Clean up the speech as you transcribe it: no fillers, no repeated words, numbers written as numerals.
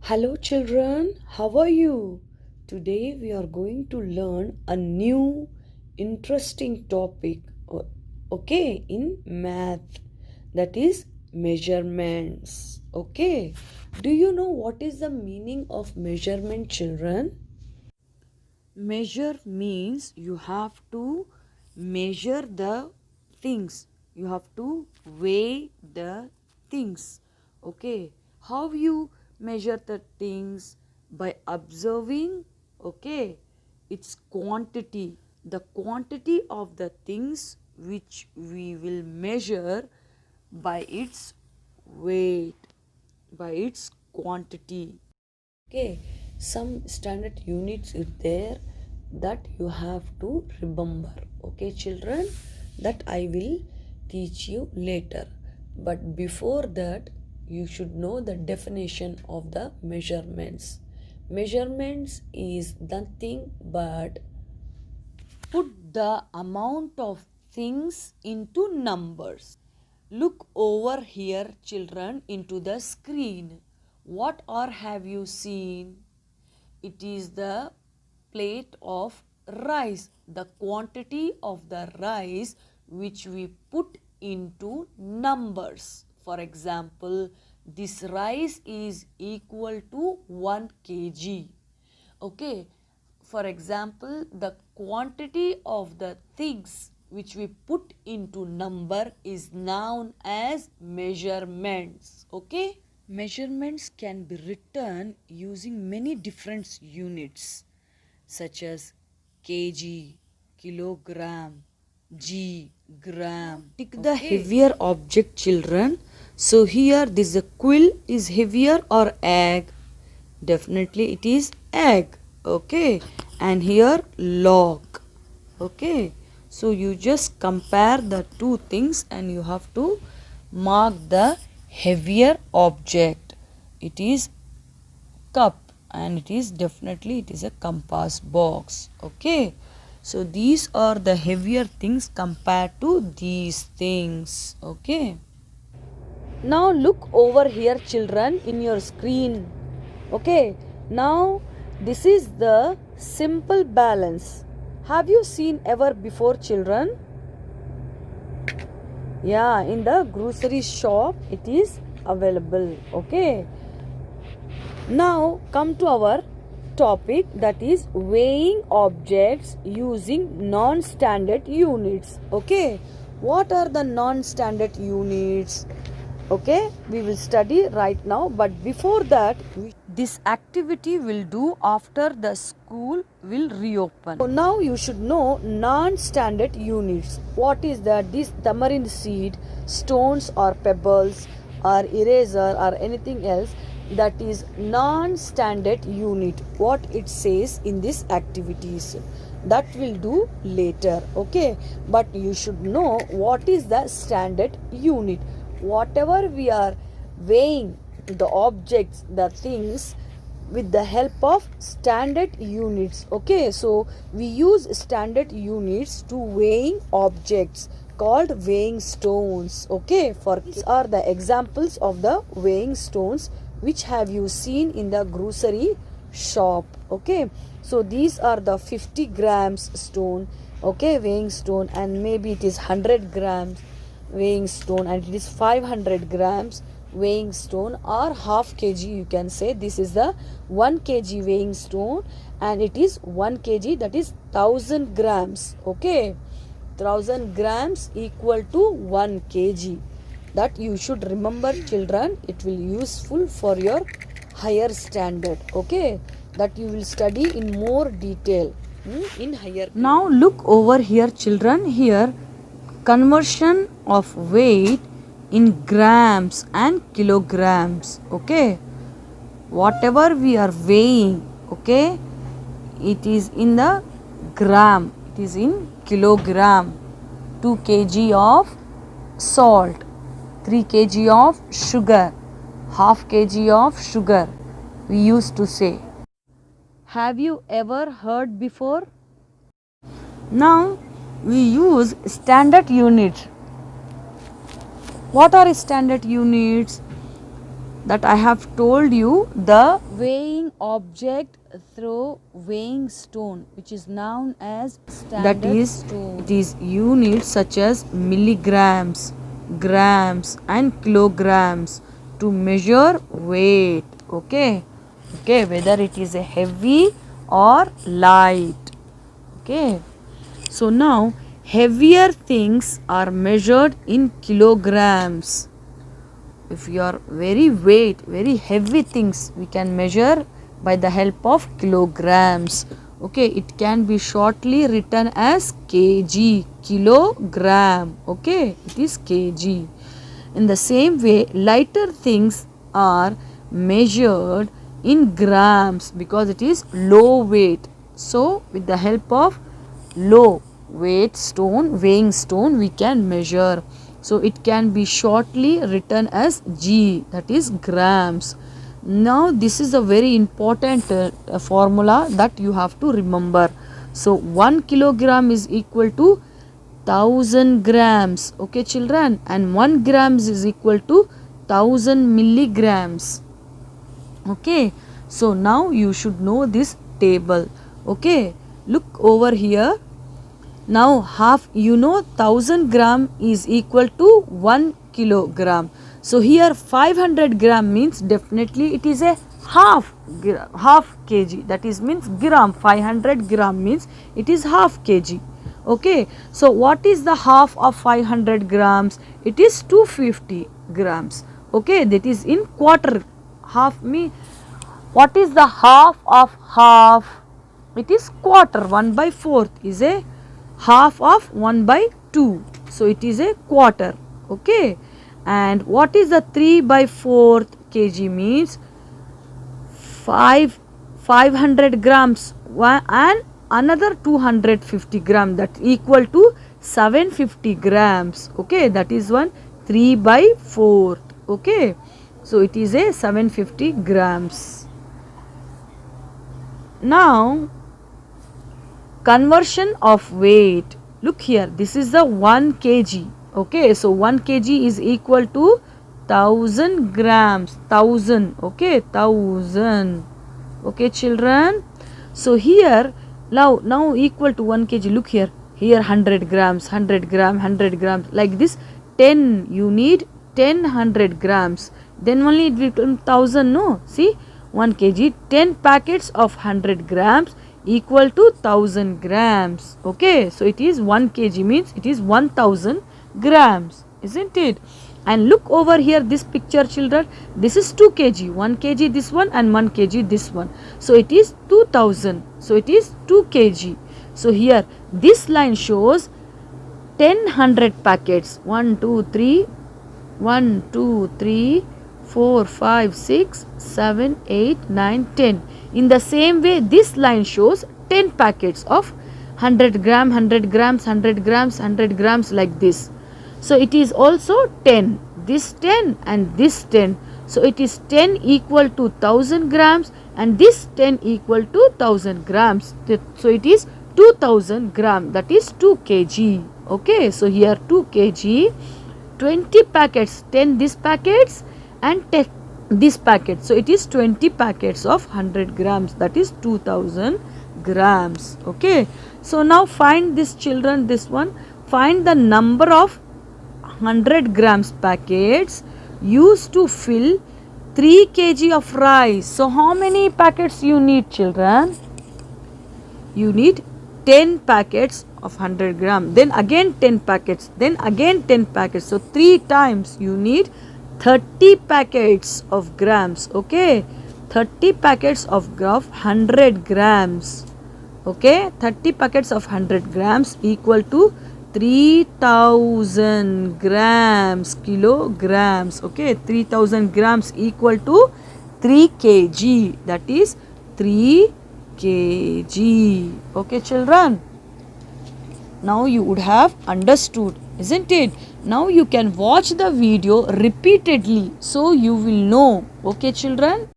Hello, children, how are you? Today we are going to learn a new interesting topic, in math, that is measurements. Okay, do you know what is the meaning of measurement, children? Measure means you have to measure the things, you have to weigh the things. Okay, how you measure the things? By observing, okay, its quantity, the quantity of the things which we will measure by its weight, by its quantity. Okay, some standard units is there that you have to remember. Okay, children, that I will teach you later. But before that, you should know the definition of the measurements. Measurements is nothing but put the amount of things into numbers. Look over here, children, into the screen. What or have you seen? It is the plate of rice, the quantity of the rice which we put into numbers. For example, this rice is equal to 1 kg. Okay, for example, the quantity of the things which we put into number is known as measurements. Okay, measurements can be written using many different units such as kg, kilogram, g, gram. Take the heavier object, children. So here this quill is heavier or egg? Definitely it is egg. Okay, and here log. Okay, so you just compare the two things and you have to mark the heavier object. It is cup and it is a compass box. Okay, so these are the heavier things compared to these things. Okay, now look over here, children, in your screen. Okay, now this is the simple balance. Have you seen ever before, children? Yeah, in the grocery shop it is available. Okay, now come to our topic, that is weighing objects using non-standard units. Okay, what are the non-standard units? Okay, we will study right now, but before that this activity will do after the school will reopen. So now you should know non-standard units. What is that? This tamarind seed, stones or pebbles or eraser or anything else, that is non-standard unit. What it says in this activities, that will do later. Okay, but you should know what is the standard unit. Whatever we are weighing the objects, the things, with the help of standard units. Okay, so we use standard units to weighing objects called weighing stones. Okay, for these are the examples of the weighing stones which have you seen in the grocery shop. Okay, so these are the 50 grams stone, okay, weighing stone, and maybe it is 100 grams weighing stone, and it is 500 grams weighing stone, or half kg. You can say this is the 1 kg weighing stone and it is 1 kg, that is 1000 grams. Okay, 1000 grams equal to 1 kg. That you should remember, children. It will useful for your higher standard. Okay, that you will study in more detail in higher. Now look over here, children. Here conversion of weight in grams and kilograms. Okay, whatever we are weighing, okay, it is in the gram, it is in kilogram. 2 kg of salt, 3 kg of sugar, half kg of sugar, we used to say. Have you ever heard before? Now we use standard units. What are standard units? that I have told you the weighing object through weighing stone, which is known as standard That is, stone. it is units such as milligrams, grams, and kilograms to measure weight. Okay, whether it is a heavy or light. Okay, so now heavier things are measured in kilograms. If you are very heavy things, we can measure by the help of kilograms. Okay, it can be shortly written as kg, kilogram. Okay, it is kg. In the same way, lighter things are measured in grams because it is low weight. So with the help of low weight stone, weighing stone, we can measure. So it can be shortly written as G, that is grams. Now this is a very important formula that you have to remember. So 1 kilogram is equal to 1000 grams. Okay children, and 1 grams is equal to 1000 milligrams. Okay, so now you should know this table. Okay, look over here. Now half, 1000 gram is equal to 1 kilogram. So here 500 gram means definitely it is a half kg, that is means gram. 500 gram means it is half kg. Okay, so what is the half of 500 grams? It is 250 grams. Okay, that is in quarter. Half me. What is the half of half? It is quarter. 1/4 is a half of 1/2. So it is a quarter. Okay, and what is the 3/4 kg means? 500 grams and another 250 gram, that equal to 750 grams. Okay, that is one 3/4. Okay, so it is a 750 grams. Now conversion of weight. Look here, this is the 1 kg. Okay, so 1 kg is equal to 1000 grams. 1000. Okay, 1000. Okay children, so here now equal to 1 kg. Look here, 100 grams, 100 gram, 100 grams, like this. 10, you need 10 100 grams, then only it will become 1000. No, see, 1 kg, 10 packets of 100 grams equal to 1000 grams. Okay, so it is 1 kg means it is 1000 grams, isn't it? And look over here, this picture children, this is 2 kg, 1 kg this one and 1 kg this one. So it is 2000. So it is 2 kg. So here this line shows 10 100 packets. 1 2 3 1 2 3 4 5 6 7 8 9 10. In the same way, this line shows 10 packets of 100 gram, 100 grams, 100 grams, 100 grams, like this. So it is also 10, this 10 and this 10. So it is 10 equal to 1000 grams and this 10 equal to 1000 grams. So it is 2000 gram, that is 2 kg. Okay, so here 2 kg, 20 packets, 10 this packets and 10 this packet. So it is 20 packets of 100 grams, that is 2000 grams. Okay, so now find this children, this one, find the number of 100 grams packets used to fill 3 kg of rice. So how many packets you need children? You need 10 packets of 100 gram, then again 10 packets, then again 10 packets. So 3 times you need 30 packets of grams. Okay, 30 packets of 100 grams. Okay, 30 packets of 100 grams equal to 3000 grams, kilograms. Okay, 3000 grams equal to 3 kg, that is 3 kg. Okay children, now you would have understood, isn't it? Now you can watch the video repeatedly so you will know. Okay children.